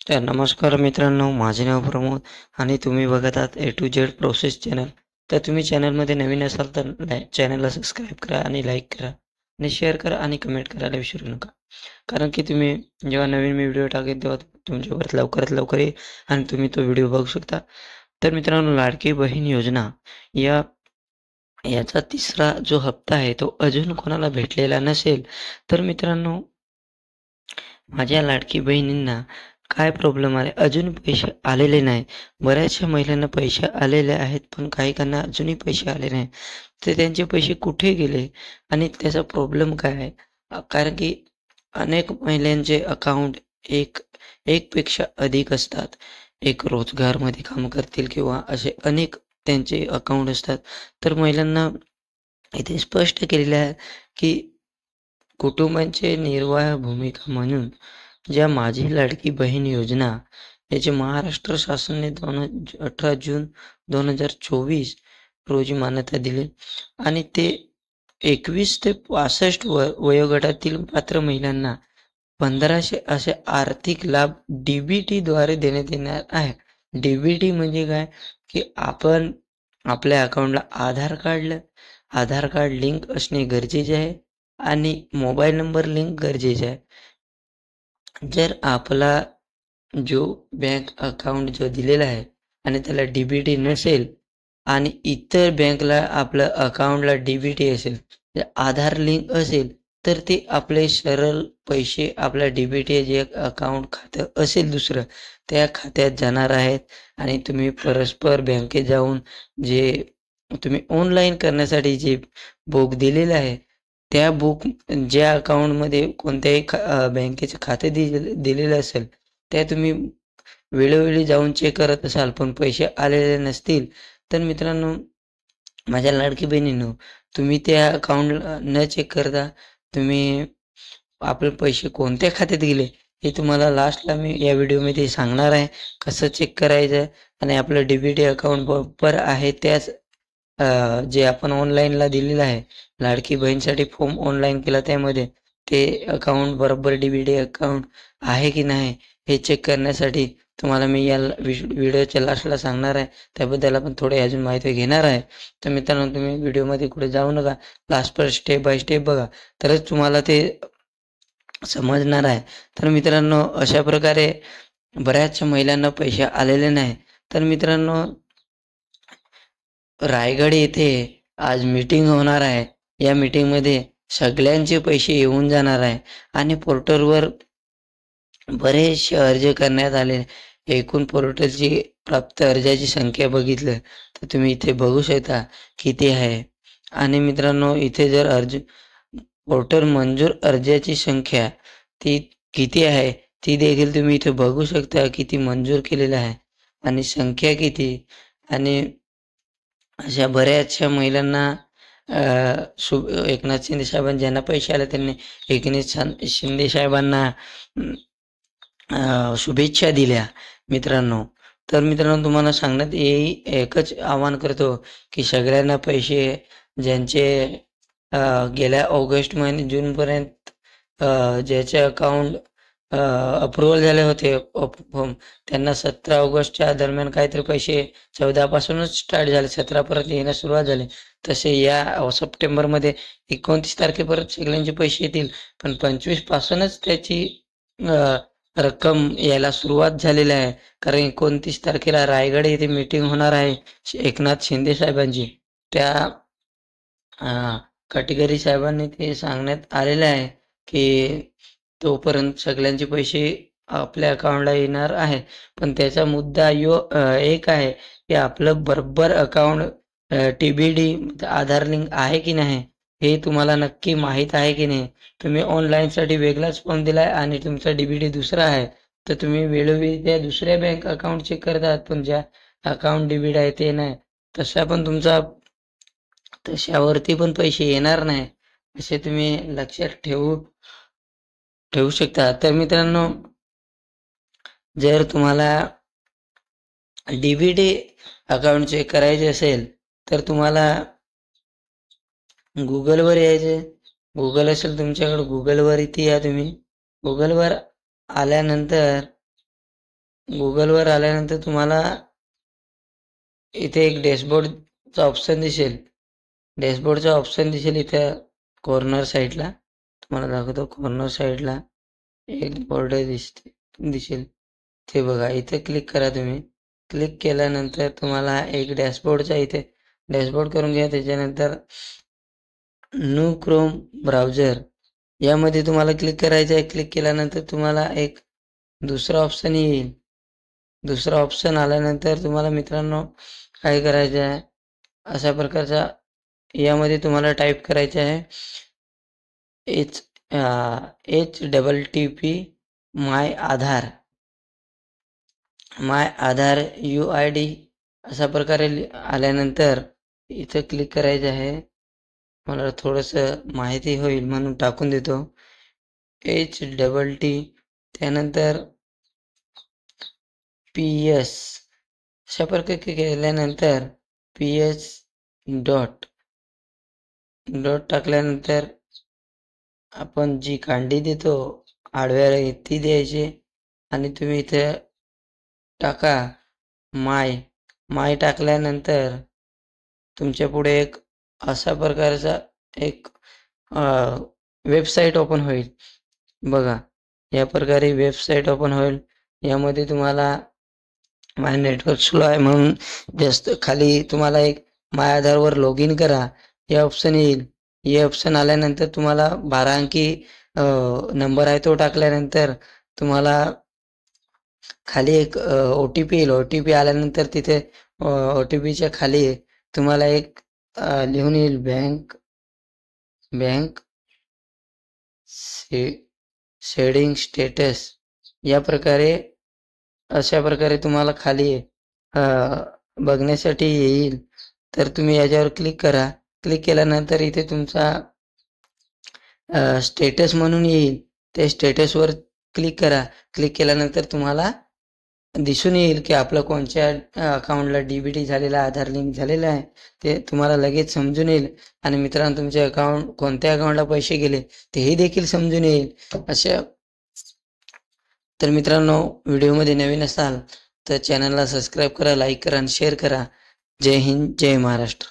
तर नमस्कार मित्रांनो, माझे नाव प्रमोद आणि तुम्ही बघत आहात ए टू झेड प्रोसेस चॅनल. तर तुम्ही चॅनलमध्ये नवीन असाल तर चॅनलला सबस्क्राईब करा आणि लाईक करा आणि शेअर करा आणि कमेंट करायला विसरू नका. कारण की तुम्ही जेव्हा नवीन मी व्हिडिओ टाकेन तेव्हा तुमच्यापर्यंत लवकरात लवकर येईल आणि तुम्ही तो व्हिडिओ बघू शकता. तर मित्रांनो, लाडकी बहीण योजना या याचा तिसरा जो हप्ता आहे तो अजून कोणाला भेटलेला नसेल तर मित्रांनो, माझ्या लाडकी बहिणींना काय प्रॉब्लेम आले, अजून पैसे आलेले नाही. बऱ्याचशा महिलांना पैसे आलेले आहेत, पण काहीकांना अजूनही पैसे आले नाही. तर त्यांचे पैसे कुठे गेले आणि त्याचा प्रॉब्लेम काय आहे? कारण की अनेक महिलांचे अकाउंट एक एकपेक्षा अधिक असतात. एक रोजगारमध्ये काम करतील किंवा असे अनेक त्यांचे अकाउंट असतात. तर महिलांना इथे स्पष्ट केलेले आहे, की कुटुंबांचे निर्वाह भूमिका म्हणून ज्या माझी लाडकी बहीण योजना याची महाराष्ट्र शासनाने 18 जून 2024 रोजी मान्यता दिली आणि ते 21 ते 65 वयोगटातील पात्र महिलांना 1500 असे आर्थिक लाभ डी-बी-टीद्वारे देण्यात येणार आहे. डी-बी-टी म्हणजे काय, की आपण आपल्या अकाउंटला आधार कार्ड लिंक असणे गरजेचे आहे आणि मोबाईल नंबर लिंक गरजेचे आहे. जर आपला जो बँक अकाउंट जो दिलेला आहे आणि त्याला डी-बी-टी नसेल आणि इतर बँकला आपलं अकाउंटला डी-बी-टी असेल, आधार लिंक असेल, तर ते आपले सरळ पैसे आपल्या डी-बी-टी जे अकाउंट खातं असेल दुसरं, त्या खात्यात जाणार आहेत आणि तुम्ही परस्पर बँकेत जाऊन जे तुम्ही ऑनलाईन करण्यासाठी जे बुक दिलेलं आहे, त्या बुक ज्या अकाउंटमध्ये कोणत्याही बँकेचे खाते दिलेलं असेल, त्या तुम्ही वेळोवेळी जाऊन चेक करत असाल, पण पैसे आलेले नसतील, तर मित्रांनो, माझ्या लाडकी बहिणींनो, तुम्ही त्या अकाउंटला न चेक करता तुम्ही आपले पैसे कोणत्या खात्यात गेले, हे तुम्हाला लास्टला मी या व्हिडिओमध्ये सांगणार आहे. कसं चेक करायचं आणि आपलं डी-बी-टी अकाउंट बरोबर आहे त्याच जे आपण ऑनलाईनला दिलेलं आहे, लाडकी बहीणसाठी फॉर्म ऑनलाईन केला त्यामध्ये ते अकाउंट बरोबर डी-बी-टी अकाउंट आहे की नाही हे चेक करण्यासाठी तुम्हाला मी या व्हिडिओच्या लास्टला सांगणार आहे. त्याबद्दल आपण थोडी अजून माहिती घेणार आहे. तर मित्रांनो, तुम्ही व्हिडिओमध्ये कुठे जाऊ नका. लास्टपर्यंत स्टेप बाय स्टेप बघा, तरच तुम्हाला ते समजणार आहे. तर मित्रांनो, अशा प्रकारे बऱ्याचशा महिलांना पैसे आलेले नाही. तर मित्रांनो, रायगड येथे आज मीटिंग होणार आहे. या मीटिंगमध्ये सगळ्यांचे पैसे येऊन जाणार आहे आणि पोर्टलवर बरेचसे अर्ज करण्यात आले. एकूण पोर्टलची प्राप्त अर्जाची संख्या बघितलं तर तुम्ही इथे बघू शकता किती आहे. आणि मित्रांनो, इथे जर पोर्टल मंजूर अर्जाची संख्या ती किती आहे ती देखील तुम्ही इथे बघू शकता. किती मंजूर केलेलं आहे आणि संख्या किती. आणि अशा बऱ्याचशा महिलांना एकनाथ शिंदे साहेबांना ज्यांना पैसे आले त्यांनी एकनाथ शिंदे साहेबांना शुभेच्छा दिल्या मित्रांनो. तर मित्रांनो, तुम्हाला सांगण्यात एकच आवाहन करतो की सगळ्यांना पैसे ज्यांचे गेल्या ऑगस्ट महिने जूनपर्यंत ज्याचे अकाउंट अप्रुव्हल झाले होते त्यांना 17 ऑगस्टच्या दरम्यान काहीतरी पैसे 14 पासूनच स्टार्ट झाले, 17 परत येण्यास सुरुवात झाली. तसे या सप्टेंबरमध्ये 29 तारखेपर्यंत सगळ्यांचे पैसे येतील, पण 25 पासूनच त्याची रक्कम यायला सुरुवात झालेली आहे. कारण 29 तारखेला रायगड येथे मीटिंग होणार आहे एकनाथ शिंदे साहेबांची. त्या कटकरी साहेबांनी ते सांगण्यात आलेलं आहे की तोपर्यंत सगळ्यांचे पैसे आपल्या अकाउंटला येणार आहे. पण त्याचा मुद्दा एक आहे की आपलं बरोबर अकाउंट टी-बी-टी आधार लिंक आहे की नाही हे तुम्हाला नक्की माहीत आहे की नाही. तुम्ही ऑनलाईनसाठी वेगळाच फॉर्म दिलाय आणि तुमचा डी-बी-टी दुसरा आहे, तर तुम्ही वेळोवेळी त्या दुसऱ्या बँक अकाउंट चेक करतात, पण ज्या अकाउंट डी-बी-टी आहे ते नाही. तशावरती पण पैसे येणार नाही, असे तुम्ही लक्षात ठेवू शकता. तर मित्रांनो, जर तुम्हाला डी-बी-टी अकाउंट चेक करायचे असेल तर तुम्हाला गुगलवर यायचे. गुगल असेल तुमच्याकडे, गुगलवर इथे या तुम्ही. गुगलवर आल्यानंतर गुगलवर आल्यानंतर तुम्हाला इथे एक डॅशबोर्डचा ऑप्शन दिसेल. डॅशबोर्डचा ऑप्शन दिसेल इथं कॉर्नर साईडला. तुम्हाला दाखवतो कॉर्नर साईडला एक बोर्ड दिसेल. ते बघा इथे क्लिक करा तुम्ही. क्लिक केल्यानंतर तुम्हाला एक डॅशबोर्डचा इथे डॅशबोर्ड करून घ्या. त्याच्यानंतर न्यू क्रोम ब्राउझर यामध्ये तुम्हाला क्लिक करायचं आहे. क्लिक केल्यानंतर तुम्हाला एक दुसरा ऑप्शन येईल. दुसरा ऑप्शन आल्यानंतर तुम्हाला मित्रांनो काय करायचं आहे, अशा प्रकारचा यामध्ये तुम्हाला टाईप करायचं आहे HTTP माय आधार UID अशा प्रकारे आल्यानंतर इथं क्लिक करायचं आहे. मला थोडंसं माहिती होईल म्हणून टाकून देतो. HTT त्यानंतर PS अशा प्रकारे केल्यानंतर PS डॉट टाकल्यानंतर आपण जी कांडी देतो आडव्या ती द्यायची आणि तुम्ही इथे टाका माय टाकल्यानंतर तुमच्या पुढे एक अशा प्रकारचा एक वेबसाईट ओपन होईल. बघा या प्रकारे वेबसाईट ओपन होईल. यामध्ये तुम्हाला माझं नेटवर्क स्लो आहे म्हणून जास्त खाली तुम्हाला एक माय आधारवर लॉग इन करा हे ऑप्शन येईल. हे ऑप्शन आल्यानंतर तुम्हाला 12 अंकी नंबर आहे तो टाकल्यानंतर तुम्हाला खाली एक OTP येईल. OTP आल्यानंतर तिथे OTPच्या खाली तुम्हाला एक लिहून येईल बँक सेडिंग स्टेटस या प्रकारे अशा प्रकारे तुम्हाला खाली बघण्यासाठी येईल. तर तुम्ही याच्यावर क्लिक करा. क्लिक केल्यानंतर इथे तुमचा स्टेटस म्हणून येईल. ते स्टेटसवर क्लिक करा. क्लिक केल्यानंतर तुम्हाला दिसून येईल की आपलं कोणत्या अकाउंटला DBT झालेला आधार लिंक झालेला आहे ते तुम्हाला लगेच समजून येईल. आणि मित्रांनो तुमचे अकाउंट कोणत्या अकाउंटला पैसे गेले तेही देखील समजून येईल. अशा तर मित्रांनो व्हिडिओमध्ये नवीन असाल तर चॅनलला सबस्क्राईब करा, लाईक करा आणि शेअर करा. जय हिंद, जय महाराष्ट्र.